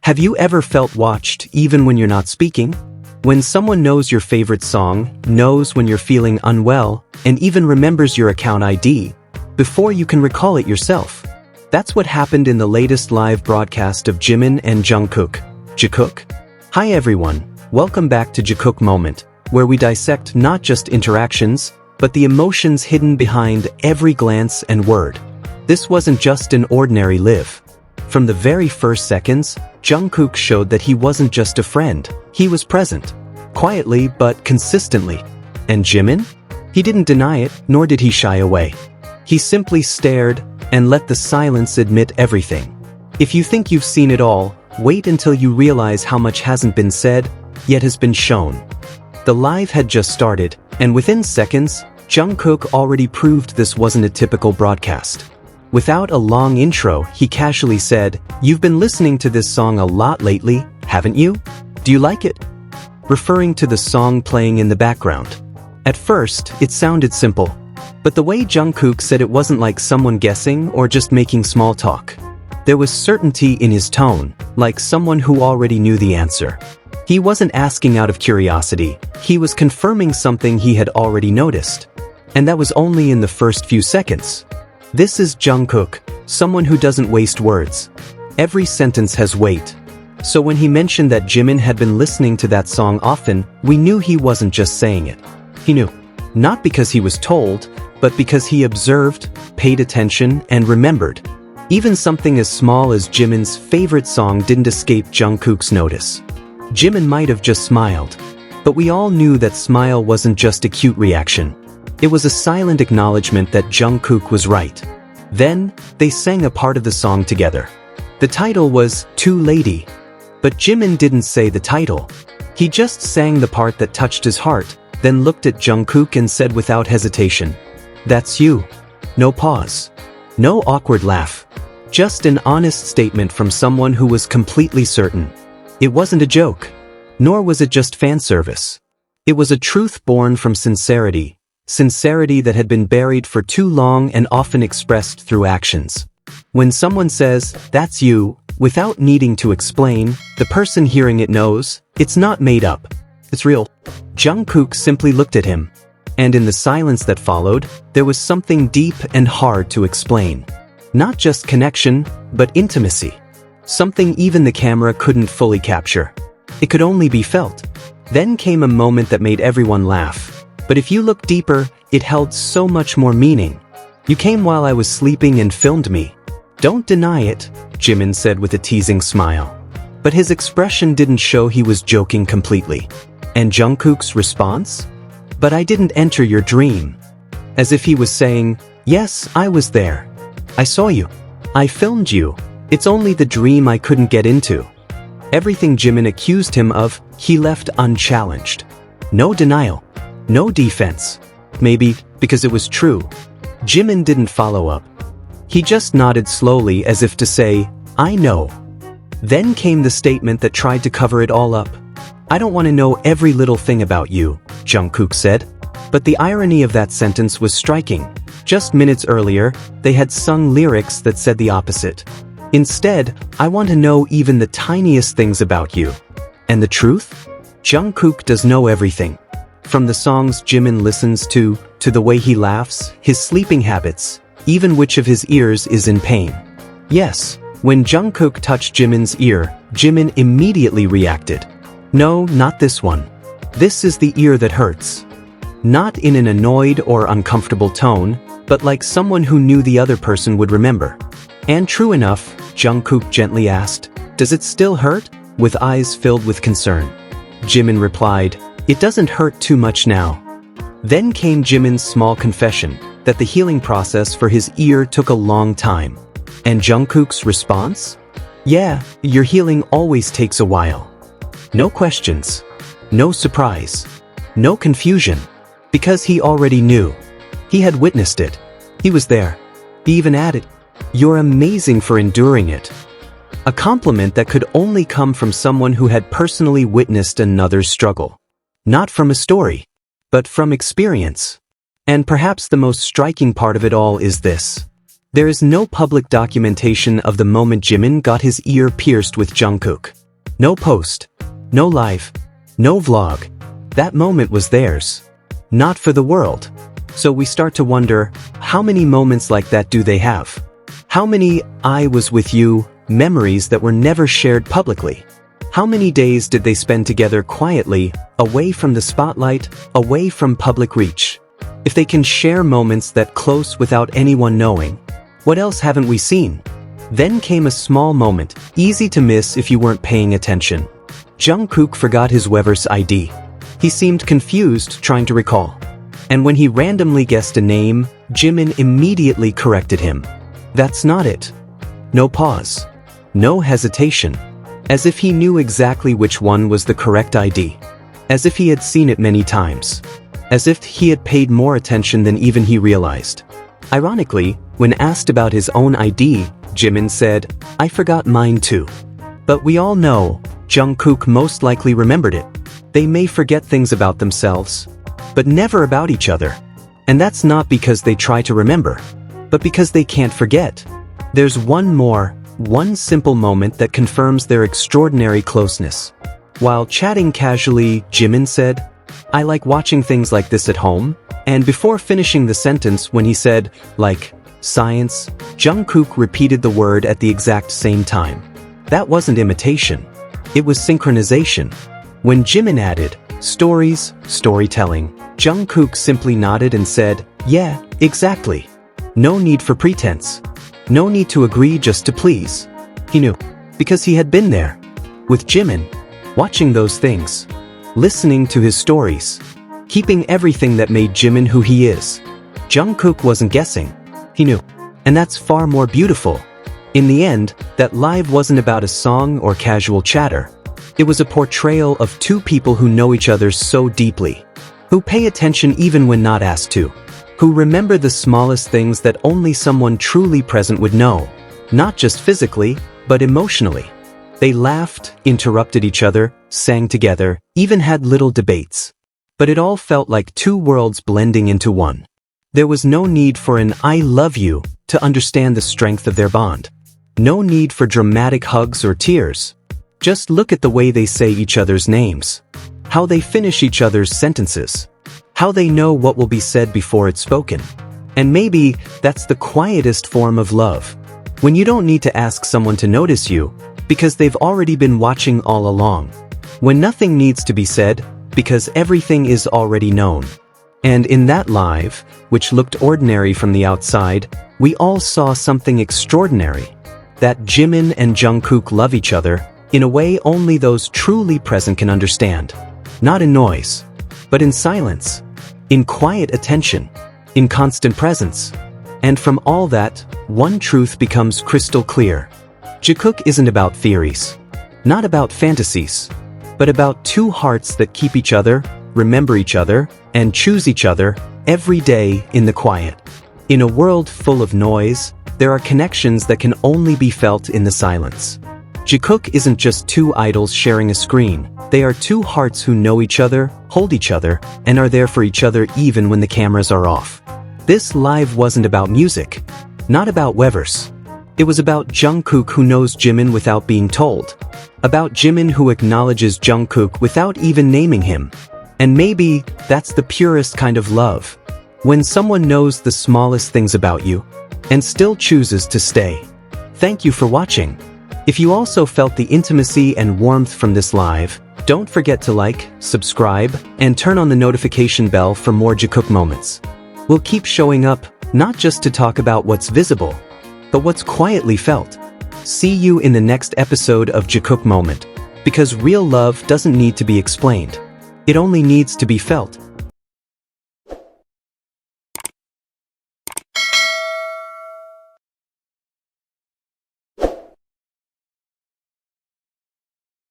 Have you ever felt watched even when you're not speaking? When someone knows your favorite song, knows when you're feeling unwell, and even remembers your account ID before you can recall it yourself. That's what happened in the latest live broadcast of Jimin and Jungkook. Jikook? Hi everyone, welcome back to Jikook Moment, where we dissect not just interactions, but the emotions hidden behind every glance and word. This wasn't just an ordinary live. From the very first seconds, Jungkook showed that he wasn't just a friend, he was present. Quietly but consistently. And Jimin? He didn't deny it, nor did he shy away. He simply stared and let the silence admit everything. If you think you've seen it all, wait until you realize how much hasn't been said, yet has been shown. The live had just started, and within seconds, Jungkook already proved this wasn't a typical broadcast. Without a long intro, he casually said, "You've been listening to this song a lot lately, haven't you? Do you like it?" Referring to the song playing in the background. At first, it sounded simple. But the way Jungkook said it wasn't like someone guessing or just making small talk. There was certainty in his tone, like someone who already knew the answer. He wasn't asking out of curiosity, he was confirming something he had already noticed. And that was only in the first few seconds. This is Jungkook, someone who doesn't waste words. Every sentence has weight. So when he mentioned that Jimin had been listening to that song often, we knew he wasn't just saying it. He knew. Not because he was told, but because he observed, paid attention, and remembered. Even something as small as Jimin's favorite song didn't escape Jungkook's notice. Jimin might have just smiled. But we all knew that smile wasn't just a cute reaction. It was a silent acknowledgement that Jungkook was right. Then, they sang a part of the song together. The title was Too Lady. But Jimin didn't say the title. He just sang the part that touched his heart, then looked at Jungkook and said without hesitation, "That's you." No pause. No awkward laugh. Just an honest statement from someone who was completely certain. It wasn't a joke. Nor was it just fan service. It was a truth born from sincerity. Sincerity that had been buried for too long and often expressed through actions. When someone says, "That's you," without needing to explain, the person hearing it knows, it's not made up. It's real. Jungkook simply looked at him. And in the silence that followed, there was something deep and hard to explain. Not just connection, but intimacy. Something even the camera couldn't fully capture. It could only be felt. Then came a moment that made everyone laugh. But if you look deeper, it held so much more meaning. "You came while I was sleeping and filmed me." "Don't deny it," Jimin said with a teasing smile. But his expression didn't show he was joking completely. And Jungkook's response? "But I didn't enter your dream." As if he was saying, "Yes, I was there. I saw you. I filmed you. It's only the dream I couldn't get into." Everything Jimin accused him of, he left unchallenged. No denial. No defense. Maybe because it was true. Jimin didn't follow up. He just nodded slowly as if to say, "I know." Then came the statement that tried to cover it all up. "I don't want to know every little thing about you," Jungkook said. But the irony of that sentence was striking. Just minutes earlier, they had sung lyrics that said the opposite. Instead, "I want to know even the tiniest things about you." And the truth? Jungkook does know everything. From the songs Jimin listens to the way he laughs, his sleeping habits, even which of his ears is in pain. Yes, when Jungkook touched Jimin's ear, Jimin immediately reacted. "No, not this one. This is the ear that hurts." Not in an annoyed or uncomfortable tone, but like someone who knew the other person would remember. And true enough, Jungkook gently asked, "Does it still hurt?" with eyes filled with concern. Jimin replied, "It doesn't hurt too much now." Then came Jimin's small confession, that the healing process for his ear took a long time. And Jungkook's response? "Yeah, your healing always takes a while." No questions. No surprise. No confusion. Because he already knew. He had witnessed it. He was there. He even added, "You're amazing for enduring it." A compliment that could only come from someone who had personally witnessed another's struggle. Not from a story, but from experience. And perhaps the most striking part of it all is this. There is no public documentation of the moment Jimin got his ear pierced with Jungkook. No post. No live. No vlog. That moment was theirs. Not for the world. So we start to wonder, how many moments like that do they have? How many "I was with you" memories that were never shared publicly? How many days did they spend together quietly, away from the spotlight, away from public reach? If they can share moments that close without anyone knowing, what else haven't we seen? Then came a small moment, easy to miss if you weren't paying attention. Jungkook forgot his Weverse ID. He seemed confused trying to recall. And when he randomly guessed a name, Jimin immediately corrected him. That's not it. No pause. No hesitation. As if he knew exactly which one was the correct ID. As if he had seen it many times. As if he had paid more attention than even he realized. Ironically, when asked about his own ID, Jimin said, "I forgot mine too." But we all know, Jungkook most likely remembered it. They may forget things about themselves, but never about each other. And that's not because they try to remember, but because they can't forget. There's one simple moment that confirms their extraordinary closeness. While chatting casually, Jimin said, "I like watching things like this at home." And before finishing the sentence, when he said, like, science, Jungkook repeated the word at the exact same time. That wasn't imitation. It was synchronization. When Jimin added, stories, storytelling, Jungkook simply nodded and said, "Yeah, exactly." No need for pretense. No need to agree just to please. He knew. Because he had been there. With Jimin. Watching those things. Listening to his stories. Keeping everything that made Jimin who he is. Jungkook wasn't guessing. He knew. And that's far more beautiful. In the end, that live wasn't about a song or casual chatter. It was a portrayal of two people who know each other so deeply. Who pay attention even when not asked to. Who remember the smallest things that only someone truly present would know. Not just physically, but emotionally. They laughed, interrupted each other, sang together, even had little debates. But it all felt like two worlds blending into one. There was no need for an "I love you" to understand the strength of their bond. No need for dramatic hugs or tears. Just look at the way they say each other's names. How they finish each other's sentences. How they know what will be said before it's spoken. And maybe that's the quietest form of love. When you don't need to ask someone to notice you, because they've already been watching all along. When nothing needs to be said, because everything is already known. And in that live, which looked ordinary from the outside, we all saw something extraordinary. That Jimin and Jungkook love each other, in a way only those truly present can understand. Not in noise, but in silence. In quiet attention. In constant presence. And from all that, one truth becomes crystal clear. Jikook isn't about theories. Not about fantasies. But about two hearts that keep each other, remember each other, and choose each other, every day in the quiet. In a world full of noise, there are connections that can only be felt in the silence. Jikook isn't just two idols sharing a screen. They are two hearts who know each other, hold each other, and are there for each other even when the cameras are off. This live wasn't about music. Not about Weverse. It was about Jungkook who knows Jimin without being told. About Jimin who acknowledges Jungkook without even naming him. And maybe that's the purest kind of love. When someone knows the smallest things about you, and still chooses to stay. Thank you for watching. If you also felt the intimacy and warmth from this live, don't forget to like, subscribe, and turn on the notification bell for more Jikook moments. We'll keep showing up, not just to talk about what's visible, but what's quietly felt. See you in the next episode of Jikook Moment. Because real love doesn't need to be explained. It only needs to be felt.